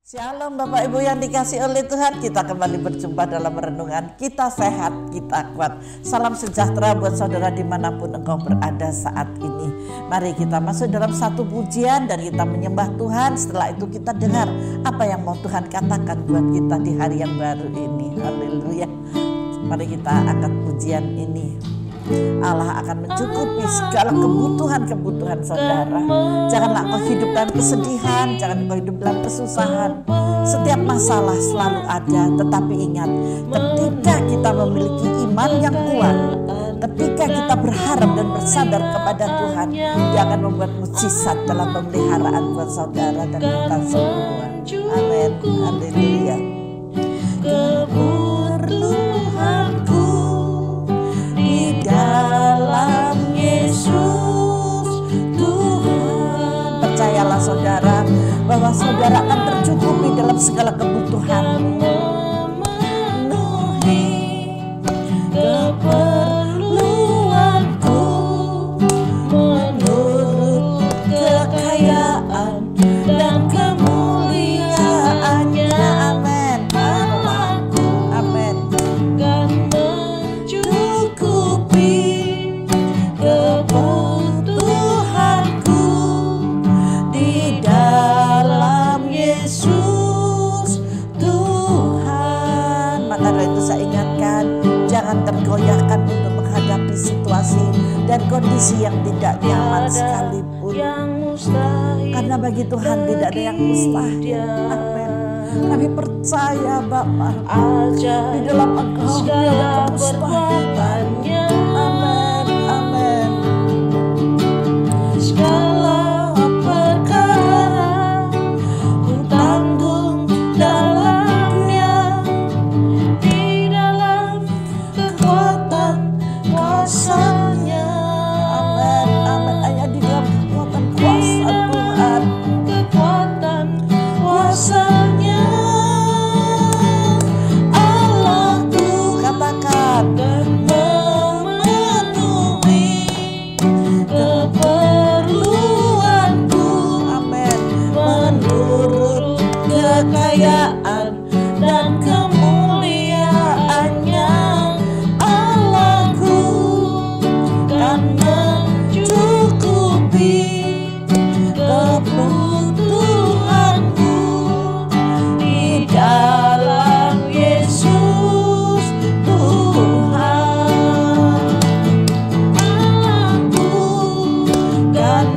Shalom Bapak Ibu yang dikasih oleh Tuhan, kita kembali berjumpa dalam renungan Kita Sehat, Kita Kuat. Salam sejahtera buat saudara dimanapun engkau berada saat ini. Mari kita masuk dalam satu pujian dan kita menyembah Tuhan. Setelah itu kita dengar apa yang mau Tuhan katakan buat kita di hari yang baru ini. Haleluya. Mari kita angkat pujian ini. Allah akan mencukupi segala kebutuhan-kebutuhan saudara. Janganlah engkau hidup dalam kesedihan, jangan engkau hidup dalam kesusahan. Setiap masalah selalu ada, tetapi ingat, ketika kita memiliki iman yang kuat, ketika kita berharap dan bersandar kepada Tuhan, Dia akan membuat mukjizat dalam pemeliharaan buat saudara dan kita semua. Amin. Haleluya. Keperluanku di dalam Yesus Tuhan. Percayalah saudara bahwa saudara akan tercukupi dalam segala kebutuhan. Memenuhi keperluanku menurut kekayaan dan kemuliaannya. Amin. Allahku, amin. Kan mencukupi kebutuhanku di dalam Yesus Tuhan. Maka dari itu saya ingatkan, jangan tergoyahkan untuk menghadapi situasi dan kondisi yang tidak nyaman sekalipun. Karena bagi Tuhan tidak ada yang mustahil. Amin. Kami percaya Bapa, di dalam Engkau ada kemustahilan. Amin. Amin. Segala perkara ku tanggung dalamnya, di dalam kekuatan kuasa-Nya. Amin. Amin. Hanya di dalam kekuatan kuasa Tuhan. Kekuatan kuasa-Nya. Allahku, katakan, dan memenuhi keperluanku. Amin. Menurut kekayaan dan kemuliaannya. Allahku kan mencukupi kebutuhanku di dalam Yesus Tuhan. Allahku kan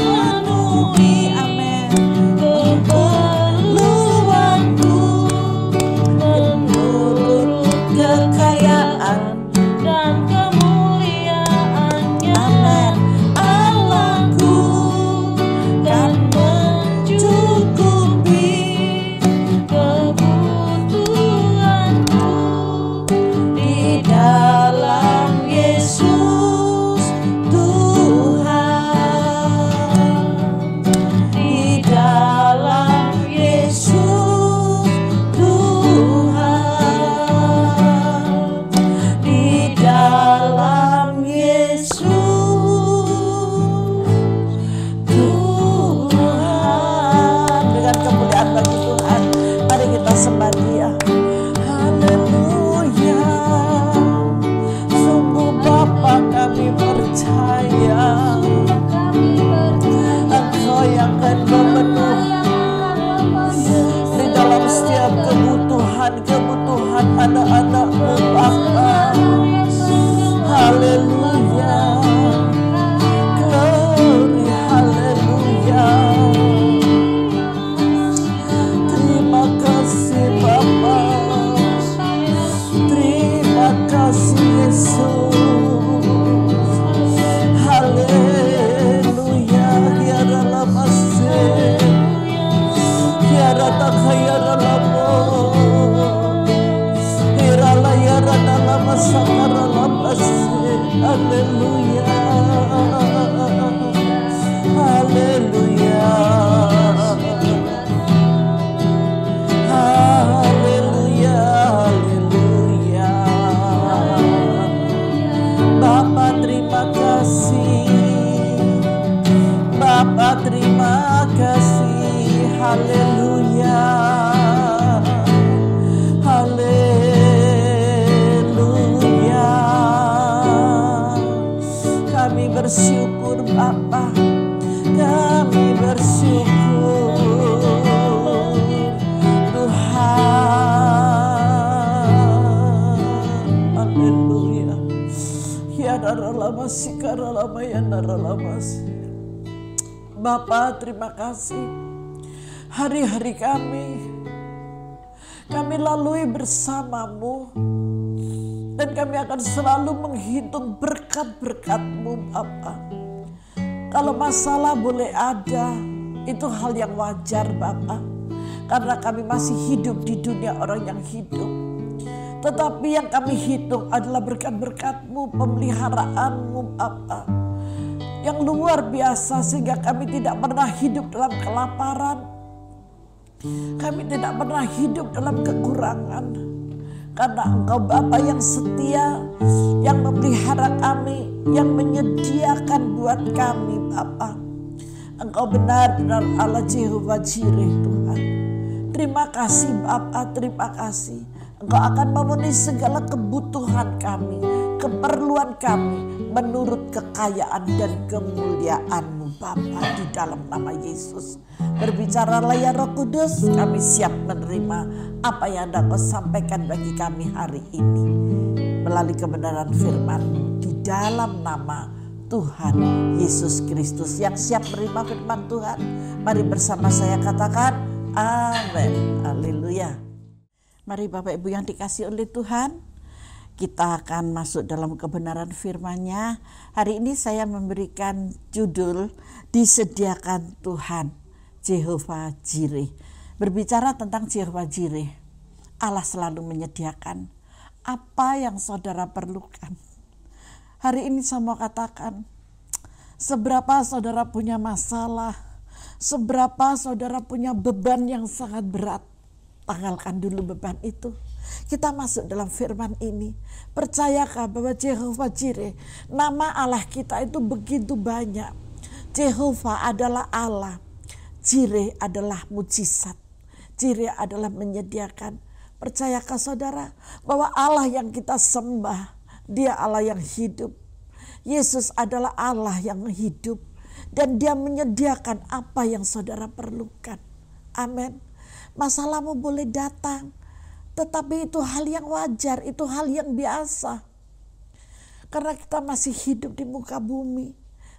memenuhi, amin, keperluanku menurut kekayaan dan kemuliaannya. Amin. Allahku kan mencukupi kebutuhanku di dalam Yesus Tuhan. Di dalam Yesus Tuhan. Di dalam Yesus Tuhan. Dengan kemuliaan bagi Tuhan, mari kita sembah Dia. Haleluya. Sungguh Bapa, kami percaya Engkau yang akan memenuhi di dalam setiap kebutuhan anak-anak-Mu Bapa. Haleluya. Glory, haleluya. Terima kasih Bapa. Terima kasih Yesus. Haleluya. Tiada lama se. Tiada tak tiada lama. Irala yara lama sakara lama se. Haleluya. Haleluya. Haleluya. Haleluya. Bapa terima kasih. Bapa terima kasih. Haleluya. bersyukur Bapa, kami bersyukur Tuhan. Haleluya. Ya daralamasih karalama ya daralamasih. Bapa, terima kasih. Hari-hari kami lalui bersamamu. Dan kami akan selalu menghitung berkat-berkat-Mu Bapa. Kalau masalah boleh ada, itu hal yang wajar Bapa. Karena kami masih hidup di dunia orang yang hidup. Tetapi yang kami hitung adalah berkat-berkat-Mu, pemeliharaanmu Bapa. Yang luar biasa sehingga kami tidak pernah hidup dalam kelaparan. Kami tidak pernah hidup dalam kekurangan. Karena Engkau Bapa yang setia, yang memelihara kami, yang menyediakan buat kami Bapa. Engkau benar-benar Allah Jehovah Jireh Tuhan. Terima kasih Bapa, terima kasih. Engkau akan memenuhi segala kebutuhan kami, keperluan kami menurut kekayaan dan kemuliaan-Mu Bapa di dalam nama Yesus. Berbicaralah ya Roh Kudus, kami siap menerima apa yang Anda Kau sampaikan bagi kami hari ini melalui kebenaran firman-Mu di dalam nama Tuhan Yesus Kristus. Yang siap menerima firman Tuhan, mari bersama saya katakan amin. Haleluya. Mari Bapak Ibu yang dikasihi oleh Tuhan, kita akan masuk dalam kebenaran firman-Nya. Hari ini saya memberikan judul Disediakan Tuhan, Jehovah Jireh. Berbicara tentang Jehovah Jireh, Allah selalu menyediakan apa yang saudara perlukan. Hari ini saya mau katakan, seberapa saudara punya masalah, seberapa saudara punya beban yang sangat berat, tanggalkan dulu beban itu. Kita masuk dalam firman ini. Percayakah bahwa Jehovah Jireh, nama Allah kita itu begitu banyak. Jehovah adalah Allah. Jireh adalah mujizat. Jireh adalah menyediakan. Percayakah saudara bahwa Allah yang kita sembah, Dia Allah yang hidup. Yesus adalah Allah yang hidup. Dan Dia menyediakan apa yang saudara perlukan. Amin. Masalahmu boleh datang, tetapi itu hal yang wajar, itu hal yang biasa. Karena kita masih hidup di muka bumi.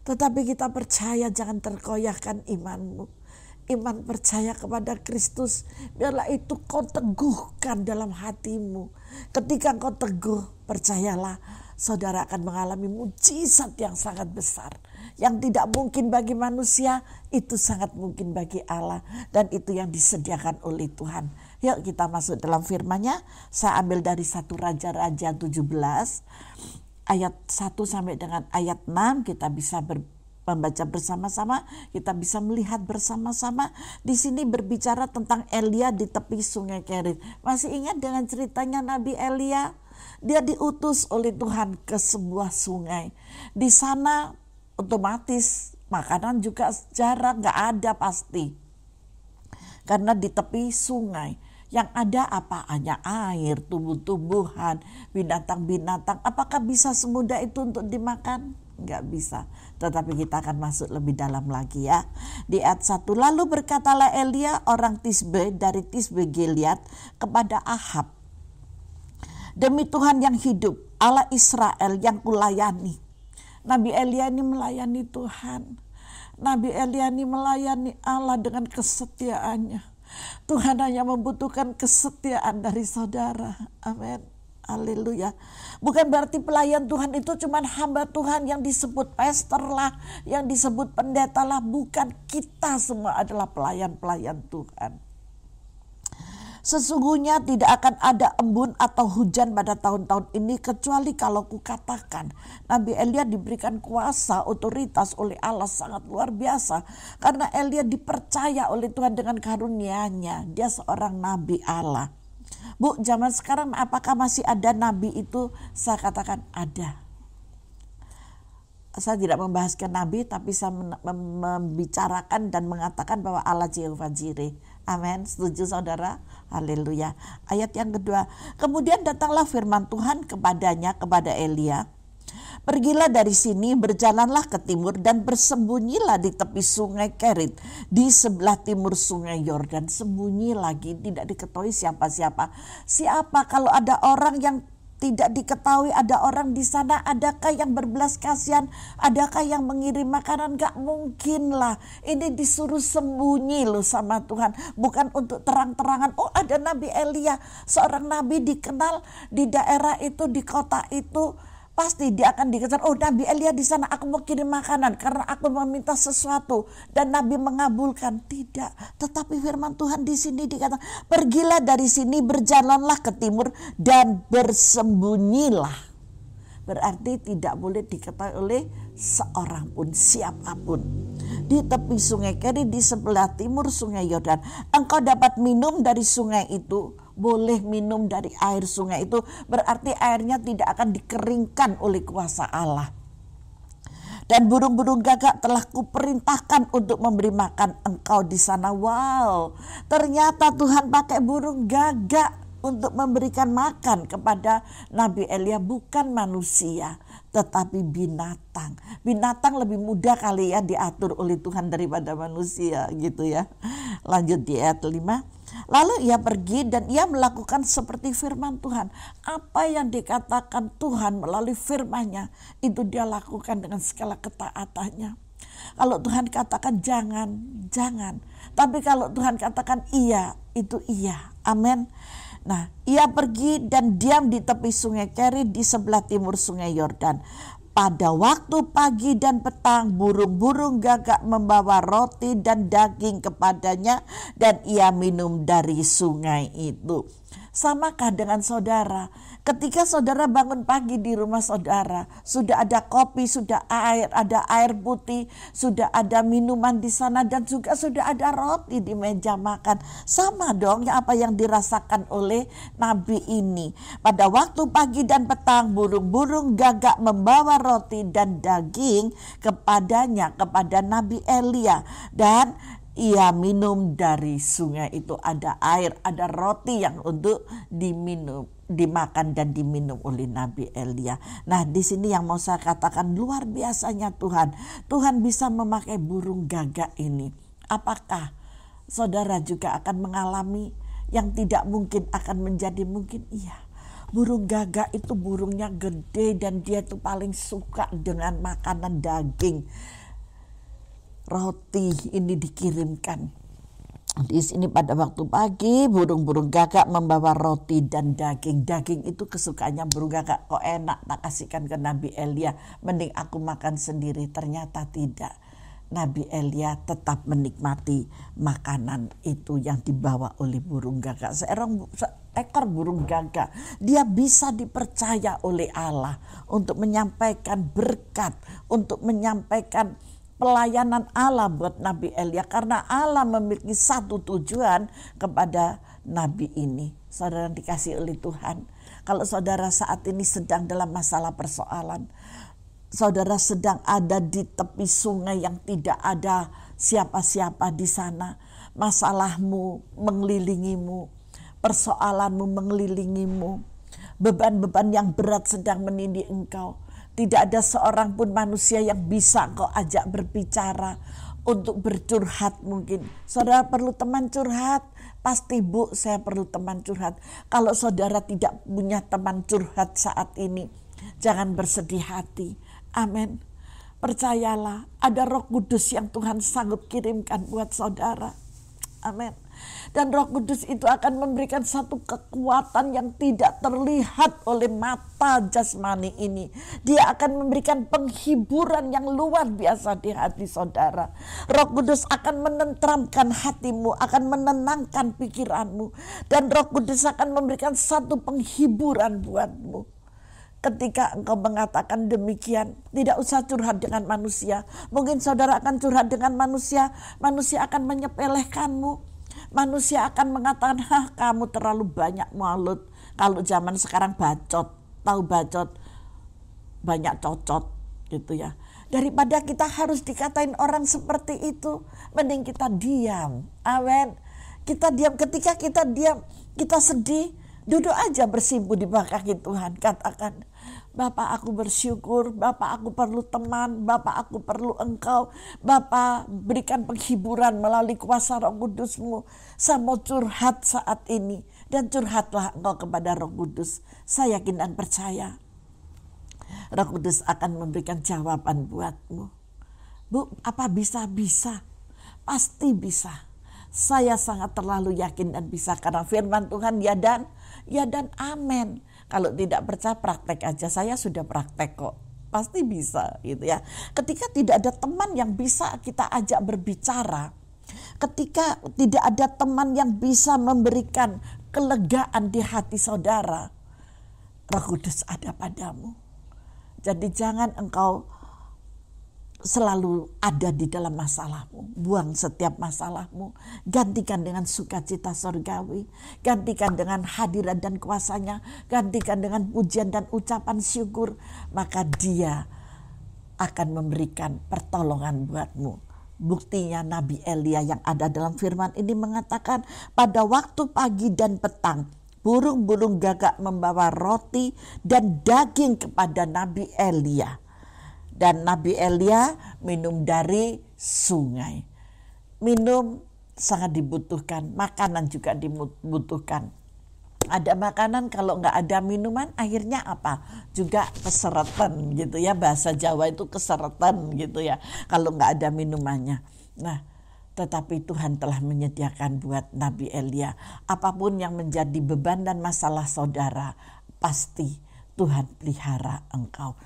Tetapi kita percaya, jangan terkoyahkan imanmu. Iman percaya kepada Kristus, biarlah itu kau teguhkan dalam hatimu. Ketika kau teguh, percayalah, saudara akan mengalami mujizat yang sangat besar. Yang tidak mungkin bagi manusia, itu sangat mungkin bagi Allah. Dan itu yang disediakan oleh Tuhan. Yuk kita masuk dalam firman-Nya. Saya ambil dari 1 Raja-Raja 17. Ayat 1 sampai dengan ayat 6. Kita bisa membaca bersama-sama. Kita bisa melihat bersama-sama. Di sini berbicara tentang Elia di tepi sungai Kerit. Masih ingat dengan ceritanya Nabi Elia? Dia diutus oleh Tuhan ke sebuah sungai. Di sana otomatis makanan juga jarang, gak ada pasti. Karena di tepi sungai yang ada apa? Hanya air, tumbuh-tumbuhan, binatang-binatang. Apakah bisa semudah itu untuk dimakan? Gak bisa. Tetapi kita akan masuk lebih dalam lagi ya. Di ayat 1, lalu berkatalah Elia orang Tisbe dari Tisbe Gilead kepada Ahab, demi Tuhan yang hidup, Allah Israel yang kulayani. Nabi Elia ini melayani Tuhan. Nabi Elia ini melayani Allah dengan kesetiaannya. Tuhan hanya membutuhkan kesetiaan dari saudara. Amin. Haleluya. Bukan berarti pelayan Tuhan itu cuma hamba Tuhan yang disebut pastor lah, yang disebut pendeta lah. Bukan, kita semua adalah pelayan-pelayan Tuhan. Sesungguhnya tidak akan ada embun atau hujan pada tahun-tahun ini kecuali kalau kukatakan. Nabi Elia diberikan kuasa, otoritas oleh Allah sangat luar biasa. Karena Elia dipercaya oleh Tuhan dengan karunia-Nya. Dia seorang nabi Allah. Bu, zaman sekarang apakah masih ada nabi itu? Saya katakan ada. Saya tidak membahaskan nabi, tapi saya membicarakan dan mengatakan bahwa Allah Jehovah Jireh. Amin, setuju saudara? Haleluya. Ayat yang kedua, kemudian datanglah firman Tuhan kepadanya, kepada Elia. Pergilah dari sini, berjalanlah ke timur dan bersembunyilah di tepi sungai Kerit di sebelah timur sungai Yordan. Sembunyi lagi, tidak diketahui siapa-siapa. Siapa kalau ada orang yang tidak diketahui, ada orang di sana, adakah yang berbelas kasihan, adakah yang mengirim makanan? Gak mungkin lah. Ini disuruh sembunyi loh sama Tuhan, bukan untuk terang-terangan. Oh, ada Nabi Elia, seorang nabi dikenal di daerah itu, di kota itu. Pasti dia akan dikejar. Oh, Nabi Elia di sana, aku mau kirim makanan karena aku meminta sesuatu dan Nabi mengabulkan. Tidak, tetapi firman Tuhan di sini dikatakan, pergilah dari sini, berjalanlah ke timur dan bersembunyilah. Berarti tidak boleh diketahui oleh seorang pun, siapapun. Di tepi sungai Kerit di sebelah timur sungai Yordan, engkau dapat minum dari sungai itu. Boleh minum dari air sungai itu, berarti airnya tidak akan dikeringkan oleh kuasa Allah. Dan burung-burung gagak telah kuperintahkan untuk memberi makan engkau di sana. Wow, ternyata Tuhan pakai burung gagak untuk memberikan makan kepada Nabi Elia, bukan manusia tetapi binatang. Binatang lebih mudah kali ya diatur oleh Tuhan daripada manusia gitu ya. Lanjut di ayat 5. Lalu ia pergi dan ia melakukan seperti firman Tuhan. Apa yang dikatakan Tuhan melalui firman-Nya, itu dia lakukan dengan segala ketaatannya. Kalau Tuhan katakan jangan, jangan. Tapi kalau Tuhan katakan iya, itu iya. Amin. Nah, ia pergi dan diam di tepi sungai Kerit di sebelah timur sungai Yordan. Pada waktu pagi dan petang, burung-burung gagak membawa roti dan daging kepadanya, dan ia minum dari sungai itu. Samakah dengan saudara? Ketika saudara bangun pagi di rumah saudara, sudah ada kopi, sudah ada air putih, sudah ada minuman di sana, dan juga sudah ada roti di meja makan. Sama dong ya apa yang dirasakan oleh Nabi ini. Pada waktu pagi dan petang, burung-burung gagak membawa roti dan daging kepadanya, kepada Nabi Elia, dan ia minum dari sungai itu. Ada air, ada roti yang untuk diminum, dimakan dan diminum oleh Nabi Elia. Nah, di sini yang mau saya katakan, luar biasanya Tuhan. Tuhan bisa memakai burung gagak ini. Apakah saudara juga akan mengalami yang tidak mungkin akan menjadi mungkin? Iya. Burung gagak itu burungnya gede dan dia tuh paling suka dengan makanan daging. Roti ini dikirimkan. Di sini pada waktu pagi, burung-burung gagak membawa roti dan daging. Daging itu kesukaannya burung gagak. Kok enak, tak kasihkan ke Nabi Elia. Mending aku makan sendiri. Ternyata tidak. Nabi Elia tetap menikmati makanan itu yang dibawa oleh burung gagak. Seekor burung gagak, dia bisa dipercaya oleh Allah untuk menyampaikan berkat, untuk menyampaikan pelayanan Allah buat Nabi Elia, karena Allah memiliki satu tujuan kepada Nabi ini. Saudara dikasih oleh Tuhan, kalau saudara saat ini sedang dalam masalah persoalan, saudara sedang ada di tepi sungai yang tidak ada siapa-siapa di sana, masalahmu mengelilingimu, persoalanmu mengelilingimu, beban-beban yang berat sedang menindih engkau. Tidak ada seorang pun manusia yang bisa kau ajak berbicara untuk bercurhat mungkin. Saudara perlu teman curhat. Pasti Bu, saya perlu teman curhat. Kalau saudara tidak punya teman curhat saat ini, jangan bersedih hati. Amin. Percayalah, ada Roh Kudus yang Tuhan sanggup kirimkan buat saudara. Amin. Dan Roh Kudus itu akan memberikan satu kekuatan yang tidak terlihat oleh mata jasmani ini. Dia akan memberikan penghiburan yang luar biasa di hati saudara. Roh Kudus akan menenteramkan hatimu, akan menenangkan pikiranmu. Dan Roh Kudus akan memberikan satu penghiburan buatmu. Ketika engkau mengatakan demikian, tidak usah curhat dengan manusia. Mungkin saudara akan curhat dengan manusia, manusia akan menyepelekanmu. Manusia akan mengatakan, kamu terlalu banyak mulut. Kalau zaman sekarang bacot, tahu bacot, banyak cocot gitu ya. Daripada kita harus dikatain orang seperti itu, mending kita diam. Amin. Kita diam. Ketika kita diam, kita sedih, Duduk aja bersimpu di bawah kaki Tuhan. Katakan, Bapa aku bersyukur, Bapa aku perlu teman, Bapa aku perlu Engkau. Bapa berikan penghiburan melalui kuasa Roh Kudus-Mu. Saya mau curhat saat ini. Dan curhatlah Engkau kepada Roh Kudus. Saya yakin dan percaya Roh Kudus akan memberikan jawaban buatmu. Bu, apa bisa? Pasti bisa. Saya sangat terlalu yakin dan bisa karena firman Tuhan ya dan amin. Kalau tidak percaya praktek aja, saya sudah praktek kok. Pasti bisa gitu ya. Ketika tidak ada teman yang bisa kita ajak berbicara, ketika tidak ada teman yang bisa memberikan kelegaan di hati saudara, Roh Kudus ada padamu. Jadi jangan engkau selalu ada di dalam masalahmu. Buang setiap masalahmu. Gantikan dengan sukacita surgawi. Gantikan dengan hadirat dan kuasanya. Gantikan dengan pujian dan ucapan syukur. Maka Dia akan memberikan pertolongan buatmu. Buktinya Nabi Elia yang ada dalam firman ini mengatakan, pada waktu pagi dan petang, burung-burung gagak membawa roti dan daging kepada Nabi Elia. Dan Nabi Elia minum dari sungai. Minum sangat dibutuhkan, makanan juga dibutuhkan. Ada makanan, kalau nggak ada minuman akhirnya apa? Juga keseretan gitu ya, bahasa Jawa itu keseretan gitu ya, kalau nggak ada minumannya. Nah, tetapi Tuhan telah menyediakan buat Nabi Elia. Apapun yang menjadi beban dan masalah saudara, pasti Tuhan pelihara engkau.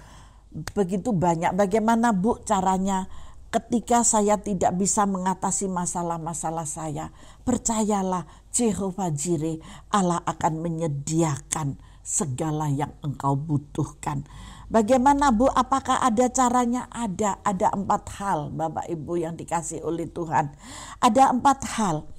Begitu banyak. Bagaimana Bu caranya ketika saya tidak bisa mengatasi masalah-masalah saya? Percayalah, Jehovah Jireh, Allah akan menyediakan segala yang engkau butuhkan. Bagaimana Bu? Apakah ada caranya? Ada 4 hal Bapak Ibu yang dikasih oleh Tuhan. Ada 4 hal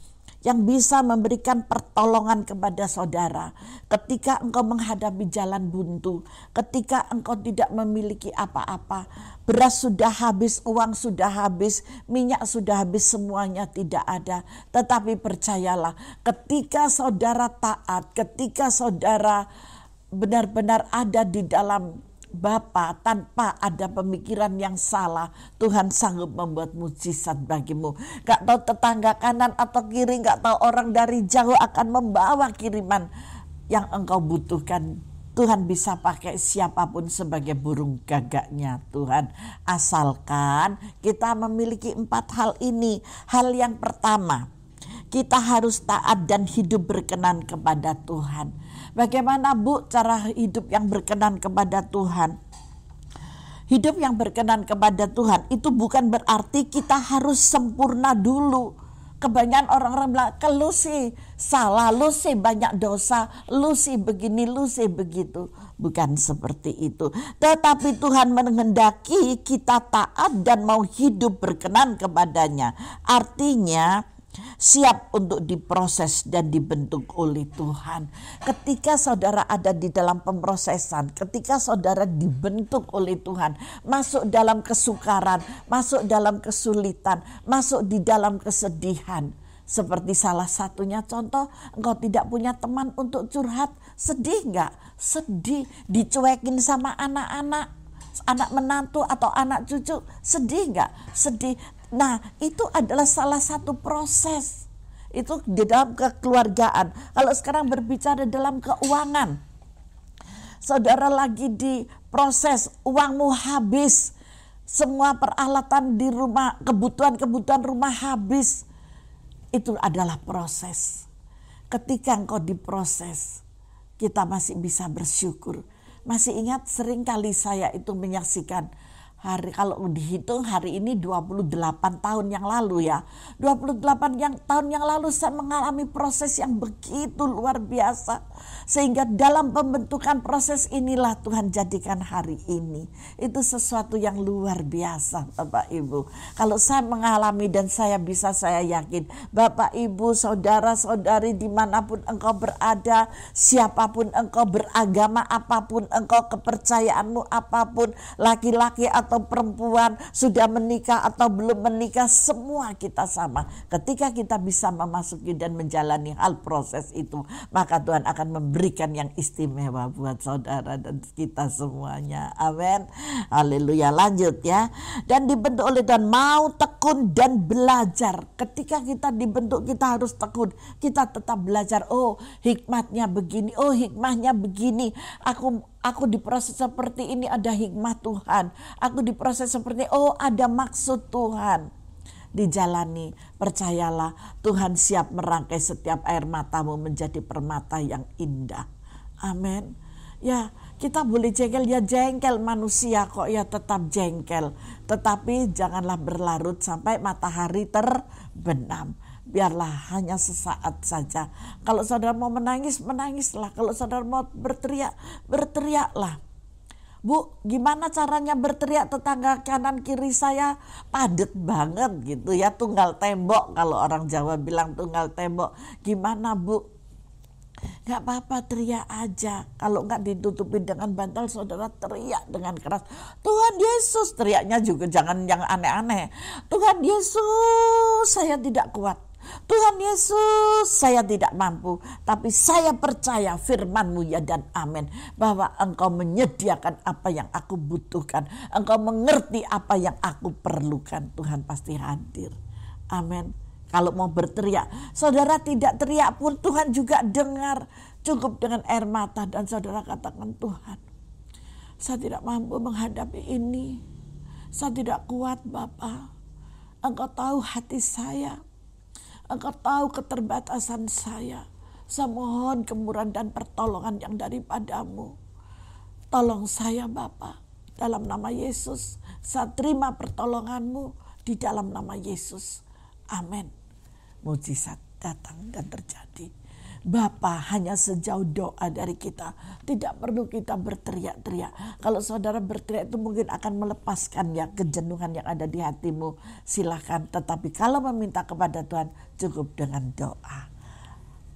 yang bisa memberikan pertolongan kepada saudara ketika engkau menghadapi jalan buntu, ketika engkau tidak memiliki apa-apa, beras sudah habis, uang sudah habis, minyak sudah habis, semuanya tidak ada. Tetapi percayalah, ketika saudara taat, ketika saudara benar-benar ada di dalam Bapa tanpa ada pemikiran yang salah, Tuhan sanggup membuat mujizat bagimu. Gak tahu tetangga kanan atau kiri, gak tahu orang dari jauh akan membawa kiriman yang engkau butuhkan. Tuhan bisa pakai siapapun sebagai burung gagaknya Tuhan. Asalkan kita memiliki 4 hal ini. Hal yang pertama, kita harus taat dan hidup berkenan kepada Tuhan. Bagaimana Bu cara hidup yang berkenan kepada Tuhan? Hidup yang berkenan kepada Tuhan itu bukan berarti kita harus sempurna dulu. Kebanyakan orang-orang bilang, lu sih salah, lu sih banyak dosa, lu sih begini, lu sih begitu. Bukan seperti itu. Tetapi Tuhan menghendaki kita taat dan mau hidup berkenan kepadanya. Artinya siap untuk diproses dan dibentuk oleh Tuhan. Ketika saudara ada di dalam pemrosesan, ketika saudara dibentuk oleh Tuhan, masuk dalam kesukaran, masuk dalam kesulitan, masuk di dalam kesedihan. Seperti salah satunya contoh, engkau tidak punya teman untuk curhat, sedih enggak? Sedih, dicuekin sama anak-anak, anak menantu atau anak cucu, sedih enggak? Sedih. Nah, itu adalah salah satu proses. Itu di dalam kekeluargaan. Kalau sekarang berbicara dalam keuangan, saudara lagi di proses, uangmu habis, semua peralatan di rumah, kebutuhan rumah habis. Itu adalah proses. Ketika engkau diproses, kita masih bisa bersyukur. Masih ingat sering kali saya itu menyaksikan kalau dihitung hari ini 28 tahun yang lalu ya. 28 tahun yang lalu saya mengalami proses yang begitu luar biasa. Sehingga dalam pembentukan proses inilah Tuhan jadikan hari ini. Itu sesuatu yang luar biasa Bapak Ibu. Kalau saya mengalami dan saya yakin Bapak Ibu, saudara-saudari dimanapun engkau berada, siapapun engkau beragama apapun, engkau kepercayaanmu apapun, laki-laki atau atau perempuan, sudah menikah atau belum menikah, semua kita sama. Ketika kita bisa memasuki dan menjalani hal proses itu, maka Tuhan akan memberikan yang istimewa buat saudara dan kita semuanya. Amin. Haleluya. Lanjut ya. Dan dibentuk oleh Tuhan, mau tekun dan belajar. Ketika kita dibentuk, kita harus tekun. Kita tetap belajar. Oh, hikmatnya begini. Oh, hikmahnya begini. Aku diproses seperti ini, ada hikmah Tuhan. Aku diproses seperti ini, oh ada maksud Tuhan. Dijalani, percayalah Tuhan siap merangkai setiap air matamu menjadi permata yang indah. Amin. Ya, kita boleh jengkel, ya jengkel, manusia kok ya tetap jengkel. Tetapi janganlah berlarut sampai matahari terbenam. Biarlah hanya sesaat saja. Kalau saudara mau menangis, menangislah. Kalau saudara mau berteriak, berteriaklah. Bu, gimana caranya berteriak? Tetangga kanan kiri saya padat banget gitu ya, tunggal tembok. Kalau orang Jawa bilang tunggal tembok. Gimana Bu? Gak apa-apa, teriak aja. Kalau gak ditutupin dengan bantal, saudara teriak dengan keras. Tuhan Yesus, teriaknya juga jangan yang aneh-aneh. Tuhan Yesus, saya tidak kuat. Tuhan Yesus, saya tidak mampu, tapi saya percaya firman-Mu ya dan amin, bahwa Engkau menyediakan apa yang aku butuhkan, Engkau mengerti apa yang aku perlukan. Tuhan pasti hadir. Amin. Kalau mau berteriak, saudara tidak teriak pun Tuhan juga dengar. Cukup dengan air mata dan saudara katakan, Tuhan, saya tidak mampu menghadapi ini, saya tidak kuat Bapa. Engkau tahu hati saya, Engkau tahu keterbatasan saya. Saya mohon kemurahan dan pertolongan yang daripada-Mu. Tolong saya Bapa. Dalam nama Yesus. Saya terima pertolongan-Mu di dalam nama Yesus. Amin. Mujizat datang dan terjadi. Bapa, hanya sejauh doa dari kita. Tidak perlu kita berteriak-teriak. Kalau saudara berteriak itu mungkin akan melepaskan ya kejenuhan yang ada di hatimu. Silakan. Tetapi kalau meminta kepada Tuhan, cukup dengan doa.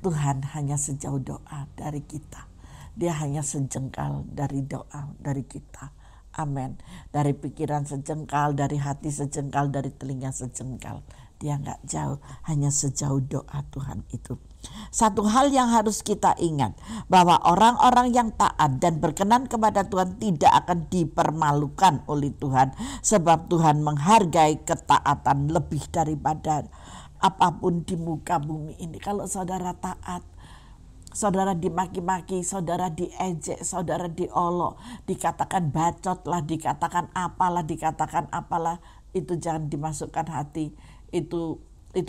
Tuhan hanya sejauh doa dari kita. Dia hanya sejengkal dari doa dari kita. Amin. Dari pikiran sejengkal, dari hati sejengkal, dari telinga sejengkal. Dia gak jauh, hanya sejauh doa Tuhan itu. Satu hal yang harus kita ingat, bahwa orang-orang yang taat dan berkenan kepada Tuhan tidak akan dipermalukan oleh Tuhan. Sebab Tuhan menghargai ketaatan lebih daripada apapun di muka bumi ini. Kalau saudara taat, saudara dimaki-maki, saudara diejek, saudara diolok, dikatakan bacot lah, dikatakan apalah, itu jangan dimasukkan hati. Itu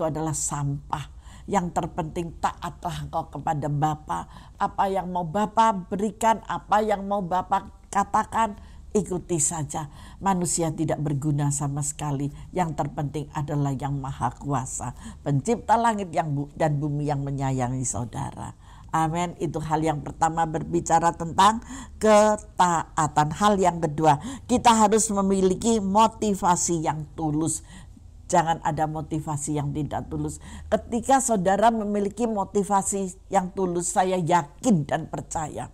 adalah sampah. Yang terpenting taatlah engkau kepada Bapa. Apa yang mau Bapa berikan, apa yang mau Bapa katakan, ikuti saja. Manusia tidak berguna sama sekali. Yang terpenting adalah yang Maha Kuasa, pencipta langit dan bumi yang menyayangi saudara. Amin. Itu hal yang pertama, berbicara tentang ketaatan. Hal yang kedua, kita harus memiliki motivasi yang tulus. Jangan ada motivasi yang tidak tulus. Ketika saudara memiliki motivasi yang tulus, saya yakin dan percaya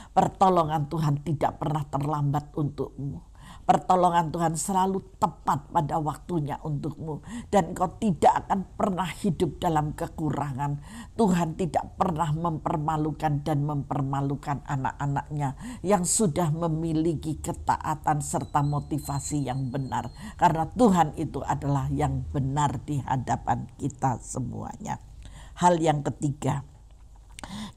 pertolongan Tuhan tidak pernah terlambat untukmu. Pertolongan Tuhan selalu tepat pada waktunya untukmu. Dan engkau tidak akan pernah hidup dalam kekurangan. Tuhan tidak pernah mempermalukan dan mempermalukan anak-anaknya yang sudah memiliki ketaatan serta motivasi yang benar. Karena Tuhan itu adalah yang benar di hadapan kita semuanya. Hal yang ketiga,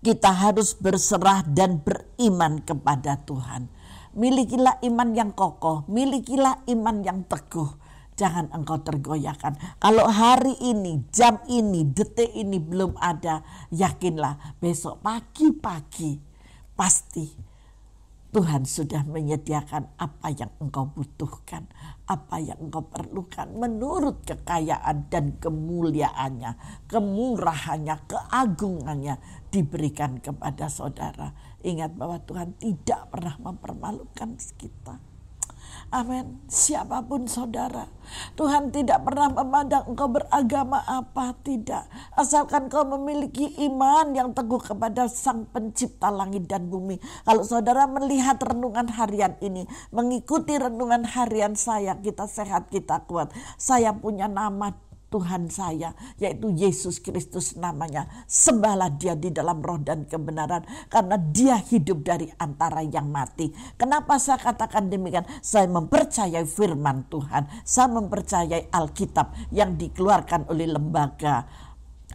kita harus berserah dan beriman kepada Tuhan. Milikilah iman yang kokoh, milikilah iman yang teguh. Jangan engkau tergoyahkan. Kalau hari ini, jam ini, detik ini belum ada, yakinlah besok pagi-pagi pasti Tuhan sudah menyediakan apa yang engkau butuhkan, apa yang engkau perlukan menurut kekayaan dan kemuliaannya, kemurahannya, keagungannya diberikan kepada saudara. Ingat bahwa Tuhan tidak pernah mempermalukan kita. Amin. Siapapun saudara, Tuhan tidak pernah memandang engkau beragama apa, tidak. Asalkan kau memiliki iman yang teguh kepada Sang Pencipta langit dan bumi. Kalau saudara melihat renungan harian ini, mengikuti renungan harian saya, kita sehat, kita kuat. Saya punya nama Tuhan saya, yaitu Yesus Kristus namanya. Sembahlah dia di dalam roh dan kebenaran, karena dia hidup dari antara yang mati. Kenapa saya katakan demikian? Saya mempercayai firman Tuhan. Saya mempercayai Alkitab yang dikeluarkan oleh Lembaga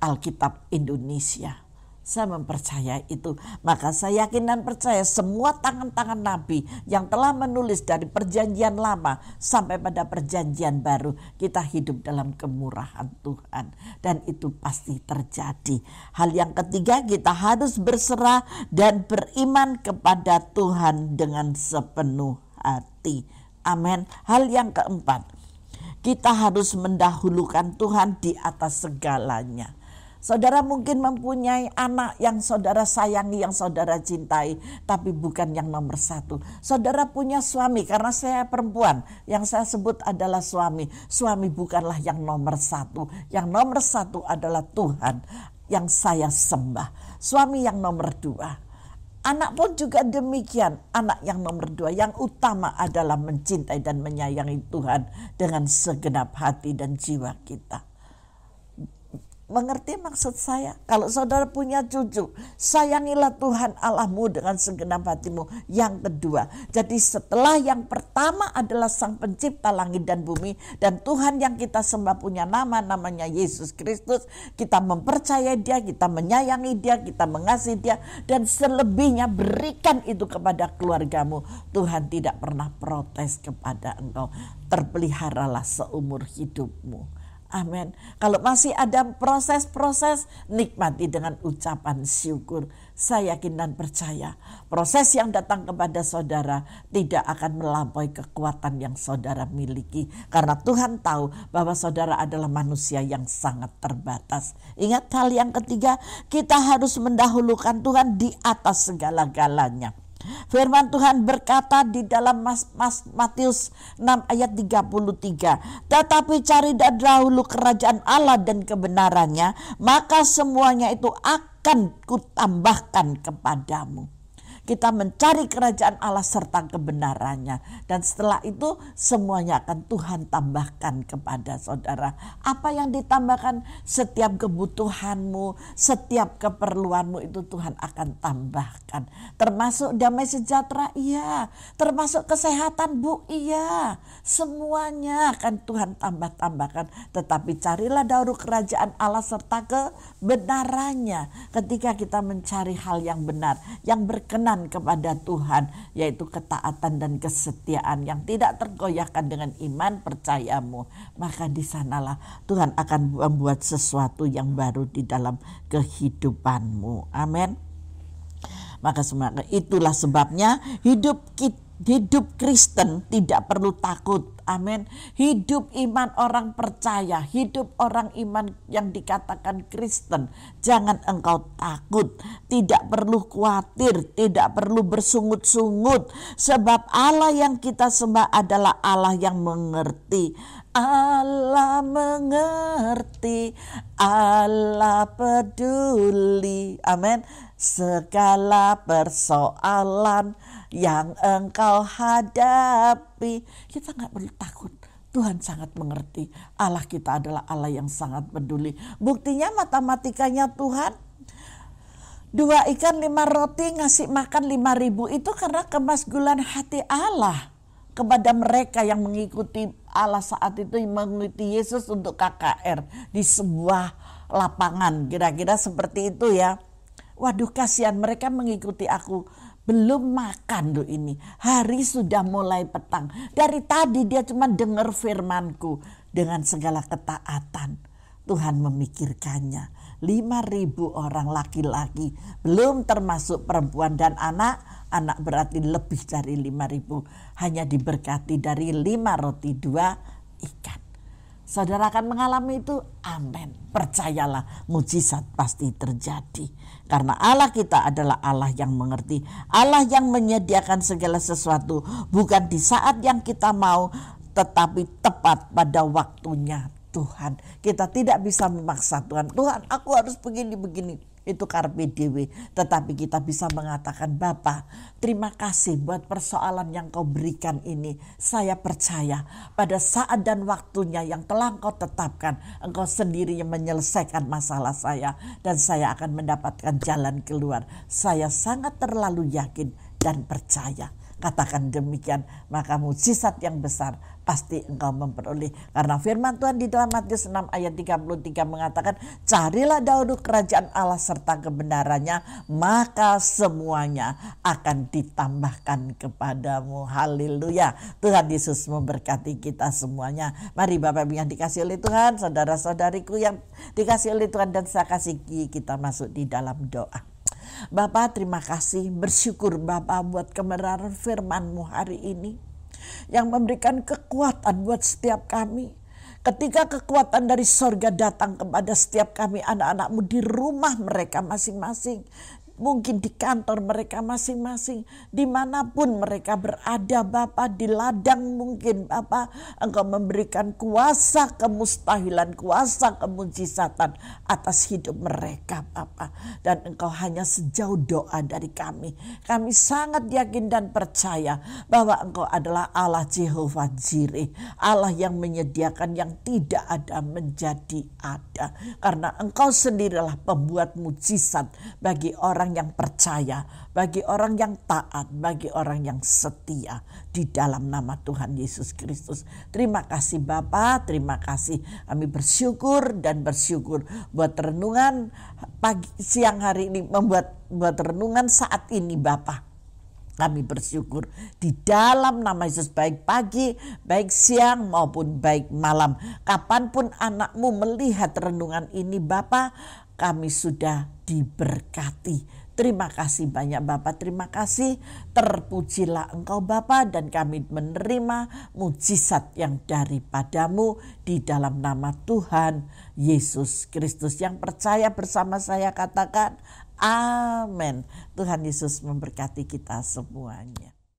Alkitab Indonesia. Saya mempercayai itu. Maka saya yakin dan percaya semua tangan-tangan nabi yang telah menulis dari perjanjian lama sampai pada perjanjian baru, kita hidup dalam kemurahan Tuhan. Dan itu pasti terjadi. Hal yang ketiga, kita harus berserah dan beriman kepada Tuhan dengan sepenuh hati. Amin. Hal yang keempat, kita harus mendahulukan Tuhan di atas segalanya. Saudara mungkin mempunyai anak yang saudara sayangi, yang saudara cintai, tapi bukan yang nomor satu. Saudara punya suami, karena saya perempuan, yang saya sebut adalah suami. Suami bukanlah yang nomor satu. Yang nomor satu adalah Tuhan yang saya sembah. Suami yang nomor dua. Anak pun juga demikian. Anak yang nomor dua, yang utama adalah mencintai dan menyayangi Tuhan dengan segenap hati dan jiwa kita. Mengerti maksud saya? Kalau saudara punya cucu, sayangilah Tuhan Allahmu dengan segenap hatimu. Yang kedua, jadi setelah yang pertama adalah Sang Pencipta langit dan bumi, dan Tuhan yang kita sembah punya namanya Yesus Kristus. Kita mempercayai dia, kita menyayangi dia, kita mengasihi dia, dan selebihnya berikan itu kepada keluargamu. Tuhan tidak pernah protes kepada engkau. Terpeliharalah seumur hidupmu. Amin. Kalau masih ada proses-proses, nikmati dengan ucapan syukur. Saya yakin dan percaya proses yang datang kepada saudara tidak akan melampaui kekuatan yang saudara miliki. Karena Tuhan tahu bahwa saudara adalah manusia yang sangat terbatas. Ingat hal yang ketiga, kita harus mendahulukan Tuhan di atas segala-galanya. Firman Tuhan berkata di dalam Matius 6 ayat 33, tetapi cari dahulu kerajaan Allah dan kebenarannya, maka semuanya itu akan kutambahkan kepadamu. Kita mencari kerajaan Allah serta kebenarannya, dan setelah itu semuanya akan Tuhan tambahkan kepada saudara. Apa yang ditambahkan? Setiap kebutuhanmu, setiap keperluanmu itu Tuhan akan tambahkan. Termasuk damai sejahtera, iya. Termasuk kesehatan, Bu, iya. Semuanya akan Tuhan tambahkan. Tetapi carilah dahulu kerajaan Allah serta kebenarannya. Ketika kita mencari hal yang benar, yang berkenan kepada Tuhan, yaitu ketaatan dan kesetiaan yang tidak tergoyahkan dengan iman percayamu, maka di sanalah Tuhan akan membuat sesuatu yang baru di dalam kehidupanmu. Amin. Maka semangat, itulah sebabnya hidup Kristen tidak perlu takut. Amin. Hidup iman orang percaya, hidup orang iman yang dikatakan Kristen. Jangan engkau takut, tidak perlu khawatir, tidak perlu bersungut-sungut. Sebab Allah yang kita sembah adalah Allah yang mengerti. Allah mengerti, Allah peduli. Amin. Segala persoalan yang engkau hadapi, kita gak perlu takut. Tuhan sangat mengerti. Allah kita adalah Allah yang sangat peduli. Buktinya matematikanya Tuhan, 2 ikan 5 roti ngasih makan 5.000, itu karena kemasgulan hati Allah kepada mereka yang mengikuti Allah saat itu, yang mengikuti Yesus untuk KKR di sebuah lapangan. Kira-kira seperti itu ya. Waduh, kasihan mereka mengikuti aku. Belum makan loh ini. Hari sudah mulai petang. Dari tadi dia cuma dengar firmanku. Dengan segala ketaatan. Tuhan memikirkannya. 5.000 orang laki-laki. Belum termasuk perempuan dan anak. Anak berarti lebih dari 5.000. Hanya diberkati dari 5 roti 2 ikan. Saudara akan mengalami itu, amin. Percayalah, mujizat pasti terjadi. Karena Allah kita adalah Allah yang mengerti, Allah yang menyediakan segala sesuatu, bukan di saat yang kita mau, tetapi tepat pada waktunya Tuhan. Kita tidak bisa memaksa Tuhan, Tuhan aku harus begini-begini. Itu karpe dewe. Tetapi kita bisa mengatakan, Bapa, terima kasih buat persoalan yang kau berikan ini. Saya percaya pada saat dan waktunya yang telah kau tetapkan, engkau sendiri yang menyelesaikan masalah saya, dan saya akan mendapatkan jalan keluar. Saya sangat terlalu yakin dan percaya. Katakan demikian, maka mukjizat yang besar pasti engkau memperoleh. Karena firman Tuhan di dalam Matius 6 ayat 33 mengatakan, carilah dahulu kerajaan Allah serta kebenarannya, maka semuanya akan ditambahkan kepadamu. Haleluya. Tuhan Yesus memberkati kita semuanya. Mari Bapak Ibu yang dikasih oleh Tuhan, saudara-saudariku yang dikasih oleh Tuhan dan saya kasihi, kita masuk di dalam doa. Bapak, terima kasih, bersyukur Bapak buat kebenaran firman-Mu hari ini yang memberikan kekuatan buat setiap kami. Ketika kekuatan dari sorga datang kepada setiap kami anak-anak-Mu di rumah mereka masing-masing, mungkin di kantor mereka masing-masing, dimanapun mereka berada Bapak, di ladang mungkin Bapak, Engkau memberikan kuasa kemustahilan, kuasa kemujizatan atas hidup mereka Bapak. Dan Engkau hanya sejauh doa dari kami. Kami sangat yakin dan percaya bahwa Engkau adalah Allah Jehovah Jireh, Allah yang menyediakan yang tidak ada menjadi ada. Karena Engkau sendirilah pembuat mujizat bagi orang yang percaya, bagi orang yang taat, bagi orang yang setia, di dalam nama Tuhan Yesus Kristus. Terima kasih Bapa, terima kasih. Kami bersyukur dan bersyukur buat renungan pagi siang hari ini, buat renungan saat ini Bapa. Kami bersyukur di dalam nama Yesus, baik pagi, baik siang maupun baik malam. Kapanpun anakmu melihat renungan ini Bapa, kami sudah diberkati. Terima kasih banyak Bapak, terima kasih. Terpujilah Engkau Bapa, dan kami menerima mujizat yang daripadamu di dalam nama Tuhan Yesus Kristus. Yang percaya bersama saya katakan amin. Tuhan Yesus memberkati kita semuanya.